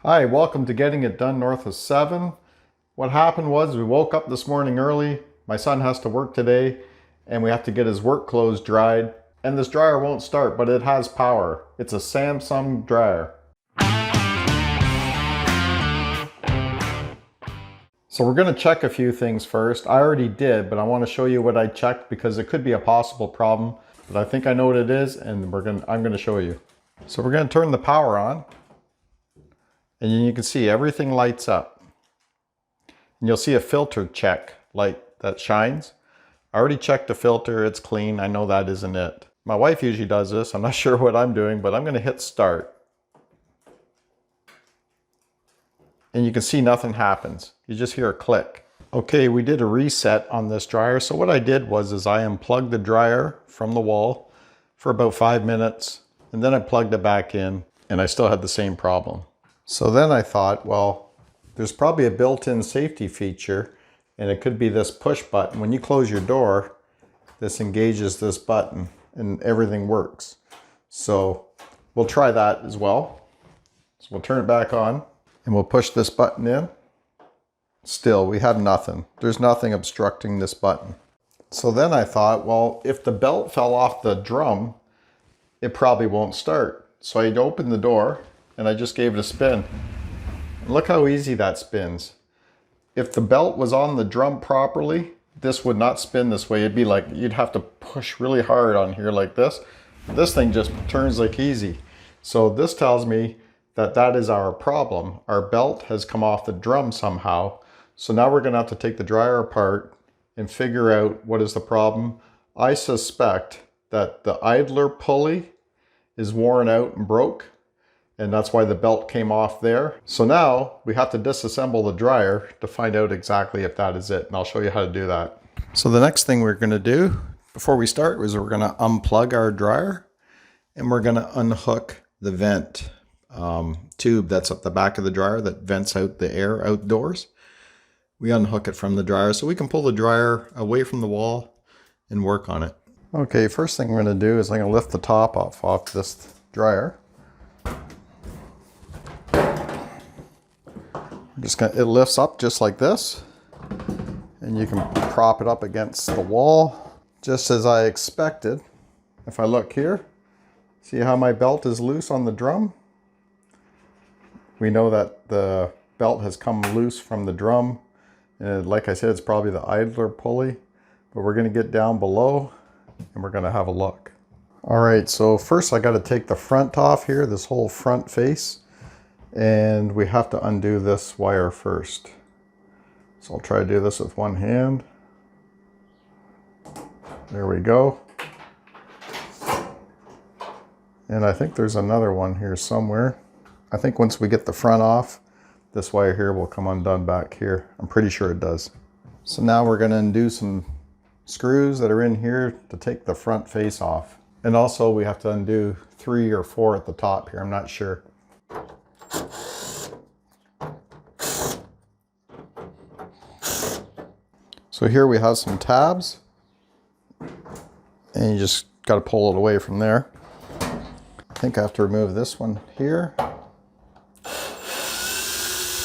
Hi, welcome to Getting It Done North of 7. What happened was we woke up this morning early. My son has to work today and we have to get his work clothes dried. And this dryer won't start, but it has power. It's a Samsung dryer. So we're going to check a few things first. I already did, but I want to show you what I checked because it could be a possible problem. But I think I know what it is and I'm going to show you. So we're going to turn the power on. And you can see everything lights up. And you'll see a filter check light that shines. I already checked the filter, it's clean. I know that isn't it. My wife usually does this. I'm not sure what I'm doing, but I'm going to hit start. And you can see nothing happens. You just hear a click. Okay, we did a reset on this dryer. So what I did was I unplugged the dryer from the wall for about 5 minutes. And then I plugged it back in and I still had the same problem. So then I thought, well, there's probably a built-in safety feature and it could be this push button. When you close your door, this engages this button and everything works. So we'll try that as well. So we'll turn it back on and we'll push this button in. Still, we have nothing. There's nothing obstructing this button. So then I thought, well, if the belt fell off the drum, it probably won't start. So I'd open the door and I just gave it a spin. And look how easy that spins. If the belt was on the drum properly, this would not spin this way. It'd be like, you'd have to push really hard on here like this. This thing just turns like easy. So this tells me that that is our problem. Our belt has come off the drum somehow. So now we're gonna have to take the dryer apart and figure out what is the problem. I suspect that the idler pulley is worn out and broke. And that's why the belt came off there. So now we have to disassemble the dryer to find out exactly if that is it. And I'll show you how to do that. So the next thing we're gonna do before we start is we're gonna unplug our dryer and we're gonna unhook the vent tube that's up the back of the dryer that vents out the air outdoors. We unhook it from the dryer so we can pull the dryer away from the wall and work on it. Okay, first thing we're gonna do is I'm gonna lift the top off this dryer. It lifts up just like this, and you can prop it up against the wall, just as I expected. If I look here, see how my belt is loose on the drum? We know that the belt has come loose from the drum, and like I said, it's probably the idler pulley, but we're going to get down below and we're going to have a look. All right, so first I got to take the front off here, this whole front face. And we have to undo this wire first. So I'll try to do this with one hand. There we go. And I think there's another one here somewhere. I think once we get the front off, this wire here will come undone back here. I'm pretty sure it does. So now we're going to undo some screws that are in here to take the front face off. And also we have to undo 3 or 4 at the top here. I'm not sure. So here we have some tabs and you just got to pull it away from there. I think I have to remove this one here.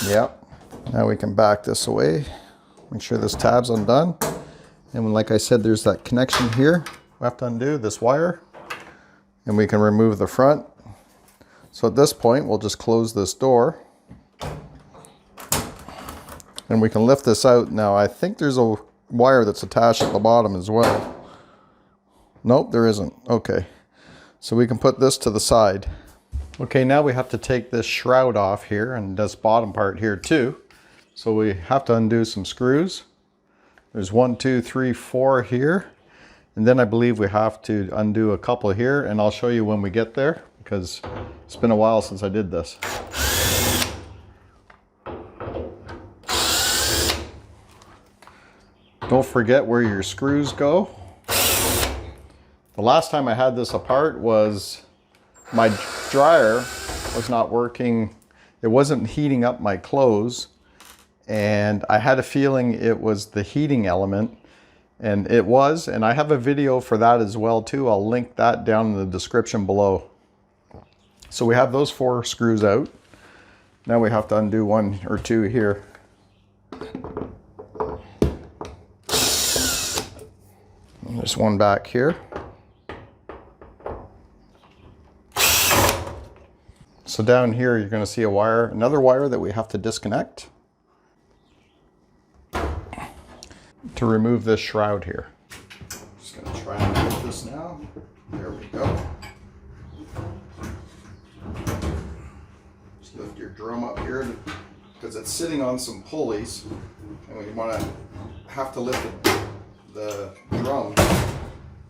Yep. Now we can back this away. Make sure this tab's undone. And when, like I said, there's that connection here. We have to undo this wire and we can remove the front. So at this point, we'll just close this door. And we can lift this out. Now, I think there's a wire that's attached at the bottom as well. Nope, there isn't. Okay. So we can put this to the side. Okay, now we have to take this shroud off here and this bottom part here too. So we have to undo some screws. There's 1, 2, 3, 4 here. And then I believe we have to undo a couple here, and I'll show you when we get there because it's been a while since I did this. Don't forget where your screws go. The last time I had this apart was my dryer was not working. It wasn't heating up my clothes. And I had a feeling it was the heating element. And it was. And I have a video for that as well too. I'll link that down in the description below. So we have those 4 screws out. Now we have to undo one or two here. And there's one back here. So down here, you're going to see a wire, another wire that we have to disconnect to remove this shroud here. Just going to try and get this now. There we go. Just lift your drum up here because it's sitting on some pulleys, and we want to have to lift the drum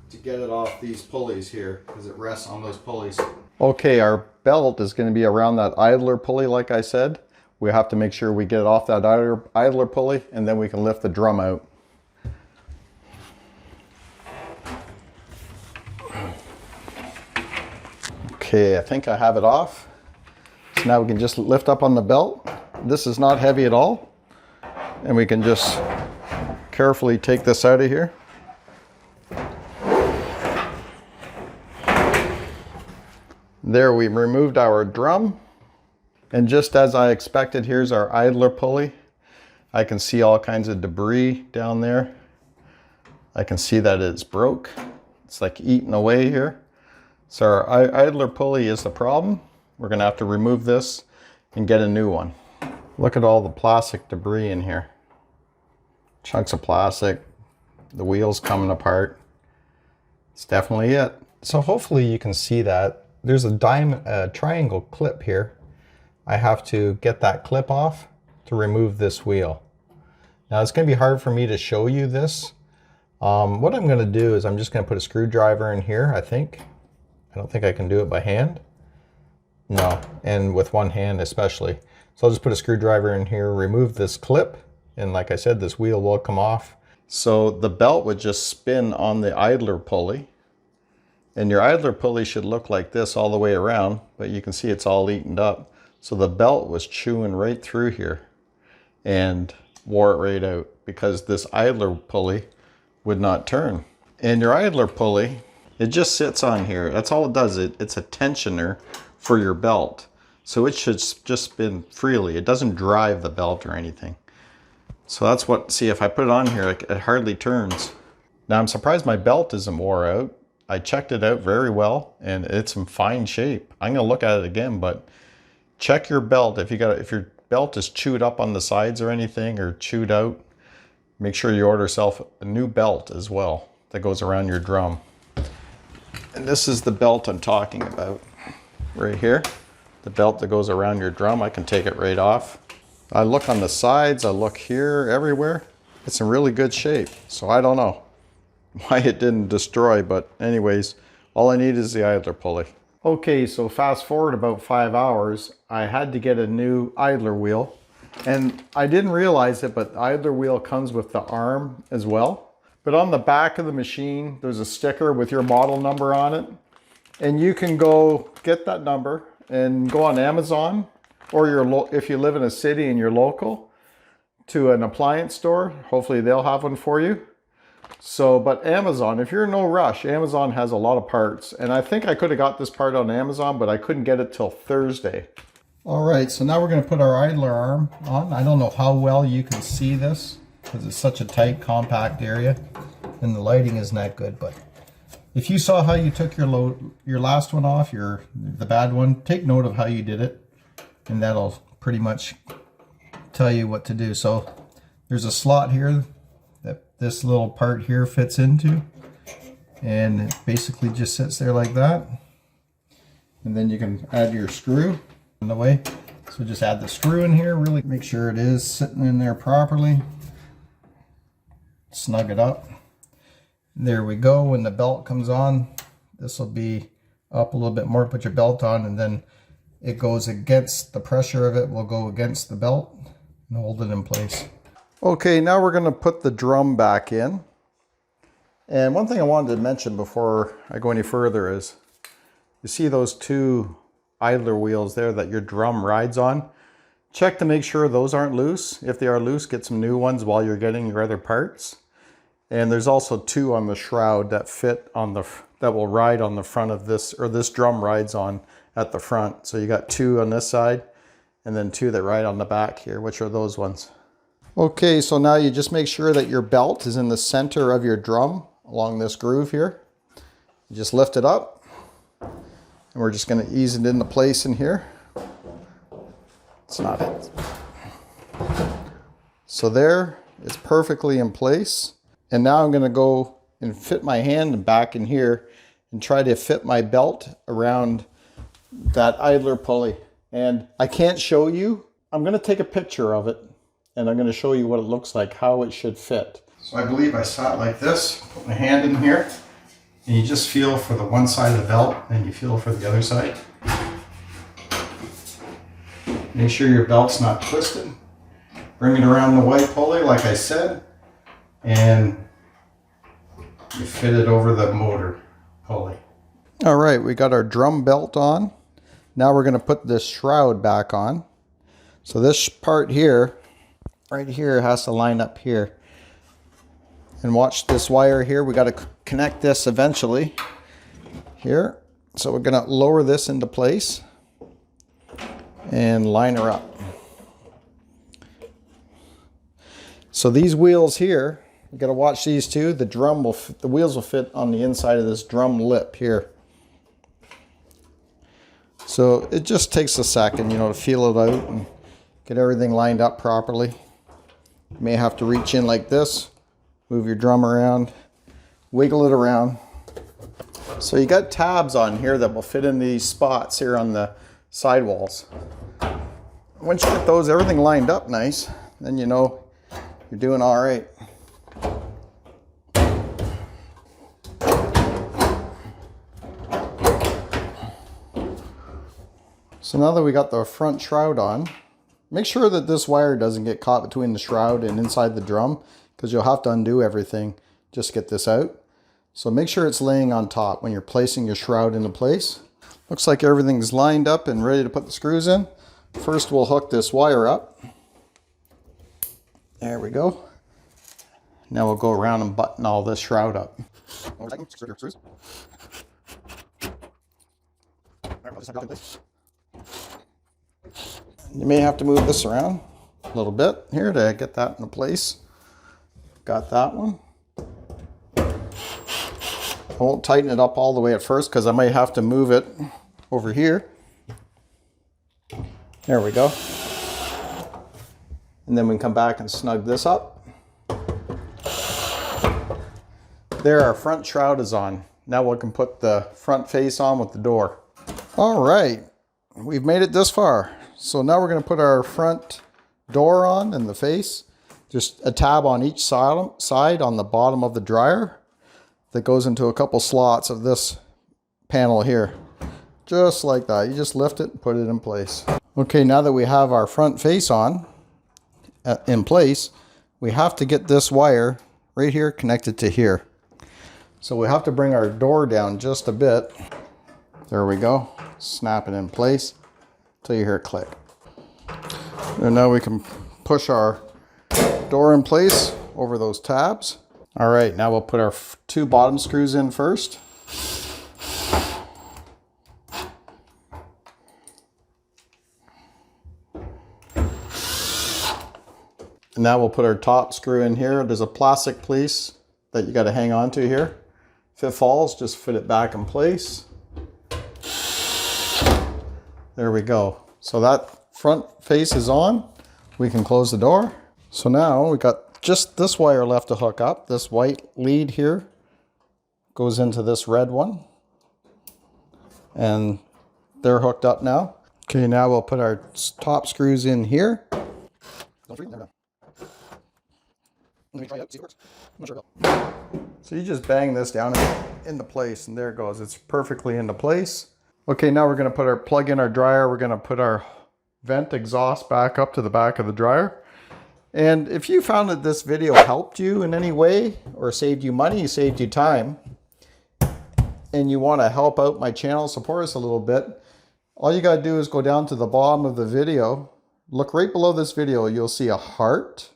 to get it off these pulleys here because it rests on those pulleys. Okay, our belt is going to be around that idler pulley, like I said. We have to make sure we get it off that idler pulley, and then we can lift the drum out. Okay, I think I have it off. So now we can just lift up on the belt. This is not heavy at all. And we can just carefully take this out of here. There, we removed our drum. And just as I expected, here's our idler pulley. I can see all kinds of debris down there. I can see that it's broke. It's like eating away here. So our idler pulley is the problem. We're gonna have to remove this and get a new one. Look at all the plastic debris in here. Chunks of plastic, the wheels coming apart. It's definitely it. So hopefully you can see that. There's a triangle clip here. I have to get that clip off to remove this wheel. Now it's gonna be hard for me to show you this. What I'm gonna do is I'm just gonna put a screwdriver in here, I think. I don't think I can do it by hand. No, and with one hand especially. So I'll just put a screwdriver in here, remove this clip, and like I said, this wheel will come off. So the belt would just spin on the idler pulley. And your idler pulley should look like this all the way around, but you can see it's all eaten up. So the belt was chewing right through here and wore it right out because this idler pulley would not turn. And your idler pulley, it just sits on here. That's all it does. It's a tensioner for your belt. So it should just spin freely. It doesn't drive the belt or anything. So that's what, see, if I put it on here, it hardly turns. Now I'm surprised my belt isn't wore out. I checked it out very well and it's in fine shape. I'm gonna look at it again, but check your belt. If your belt is chewed up on the sides or anything, or chewed out, make sure you order yourself a new belt as well that goes around your drum. And this is the belt I'm talking about right here. The belt that goes around your drum. I can take it right off. I look on the sides, I look here, everywhere. It's in really good shape. So I don't know why it didn't destroy, but anyways, all I need is the idler pulley. Okay, so fast forward about 5 hours, I had to get a new idler wheel. And I didn't realize it, but the idler wheel comes with the arm as well. But on the back of the machine, there's a sticker with your model number on it. And you can go get that number and go on Amazon, or if you live in a city and you're local, to an appliance store. Hopefully they'll have one for you. So, but Amazon, if you're in no rush, Amazon has a lot of parts. And I think I could have got this part on Amazon, but I couldn't get it till Thursday. All right, so now we're going to put our idler arm on. I don't know how well you can see this because it's such a tight, compact area and the lighting isn't that good. But if you saw how you took your last one off, the bad one, take note of how you did it, and that'll pretty much tell you what to do. So there's a slot here that this little part here fits into, and it basically just sits there like that. And then you can add your screw in the way. So just add the screw in here, really make sure it is sitting in there properly. Snug it up. There we go. When the belt comes on, this will be up a little bit more. Put your belt on, and then it goes against the pressure of it, will go against the belt and hold it in place. Okay, now we're going to put the drum back in. And one thing I wanted to mention before I go any further is, you see those two idler wheels there that your drum rides on? Check to make sure those aren't loose. If they are loose, get some new ones while you're getting your other parts. And there's also two on the shroud that fit on that will ride on the front of this, or this drum rides on at the front. So you got two on this side and then 2 that ride on the back here, which are those ones. Okay, so now you just make sure that your belt is in the center of your drum along this groove here. You just lift it up, and we're just going to ease it into place in here. It's not it. So there, it's perfectly in place. And now I'm going to go and fit my hand back in here and try to fit my belt around that idler pulley. And I can't show you. I'm going to take a picture of it and I'm going to show you what it looks like, how it should fit. So I believe I sat like this, put my hand in here, and you just feel for the one side of the belt and you feel for the other side. Make sure your belt's not twisted. Bring it around the white pulley like I said, and you fit it over the motor pulley. All right, we got our drum belt on. Now we're going to put this shroud back on. So this part here, right here, has to line up here. And watch this wire here. We got to connect this eventually here. So we're going to lower this into place and line her up. So these wheels here, you got to watch these two. The wheels will fit on the inside of this drum lip here. So it just takes a second, you know, to feel it out and get everything lined up properly. You may have to reach in like this, move your drum around, wiggle it around. So you got tabs on here that will fit in these spots here on the sidewalls. Once you get those, everything lined up nice, then you know you're doing all right. So now that we got the front shroud on, make sure that this wire doesn't get caught between the shroud and inside the drum, because you'll have to undo everything just to get this out. So make sure it's laying on top when you're placing your shroud into place. Looks like everything's lined up and ready to put the screws in. First we'll hook this wire up. There we go. Now we'll go around and button all this shroud up. You may have to move this around a little bit here to get that into place. Got that one. I won't tighten it up all the way at first because I might have to move it over here. There we go. And then we can come back and snug this up. There, our front shroud is on. Now we can put the front face on with the door. All right, we've made it this far. So now we're going to put our front door on and the face. Just a tab on each side on the bottom of the dryer that goes into a couple slots of this panel here. Just like that. You just lift it and put it in place. Okay, now that we have our front face on in place, we have to get this wire right here connected to here. So we have to bring our door down just a bit. There we go. Snap it in place till you hear a click. And now we can push our door in place over those tabs. All right, now we'll put our 2 bottom screws in first. And now we'll put our top screw in here. There's a plastic piece that you got to hang on to here. If it falls, just fit it back in place. There we go. So that front face is on. We can close the door. So now we got just this wire left to hook up. This white lead here goes into this red one. And they're hooked up now. Okay, now we'll put our top screws in here. So you just bang this down into place, and there it goes. It's perfectly into place. Okay, now we're going to plug in our dryer. We're going to put our vent exhaust back up to the back of the dryer. And if you found that this video helped you in any way, or saved you money, saved you time, and you want to help out my channel, support us a little bit, all you got to do is go down to the bottom of the video. Look right below this video. You'll see a heart.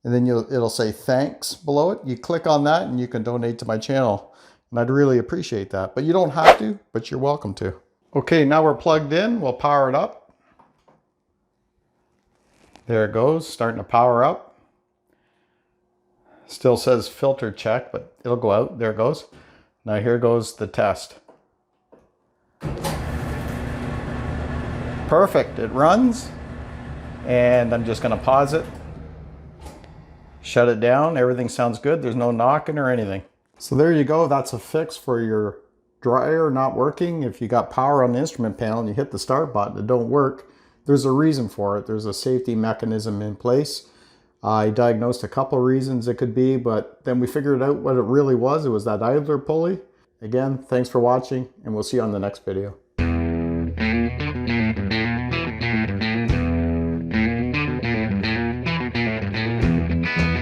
And then it'll say thanks below it. You click on that and you can donate to my channel. And I'd really appreciate that. But you don't have to, but you're welcome to. Okay, now we're plugged in. We'll power it up. There it goes, starting to power up. Still says filter check, but it'll go out. There it goes. Now here goes the test. Perfect, it runs. And I'm just gonna pause it. Shut it down, everything sounds good. There's no knocking or anything. So there you go, that's a fix for your dryer not working. If you got power on the instrument panel and you hit the start button, it don't work. There's a reason for it. There's a safety mechanism in place. I diagnosed a couple reasons it could be, but then we figured out what it really was. It was that idler pulley. Again, thanks for watching, and we'll see you on the next video.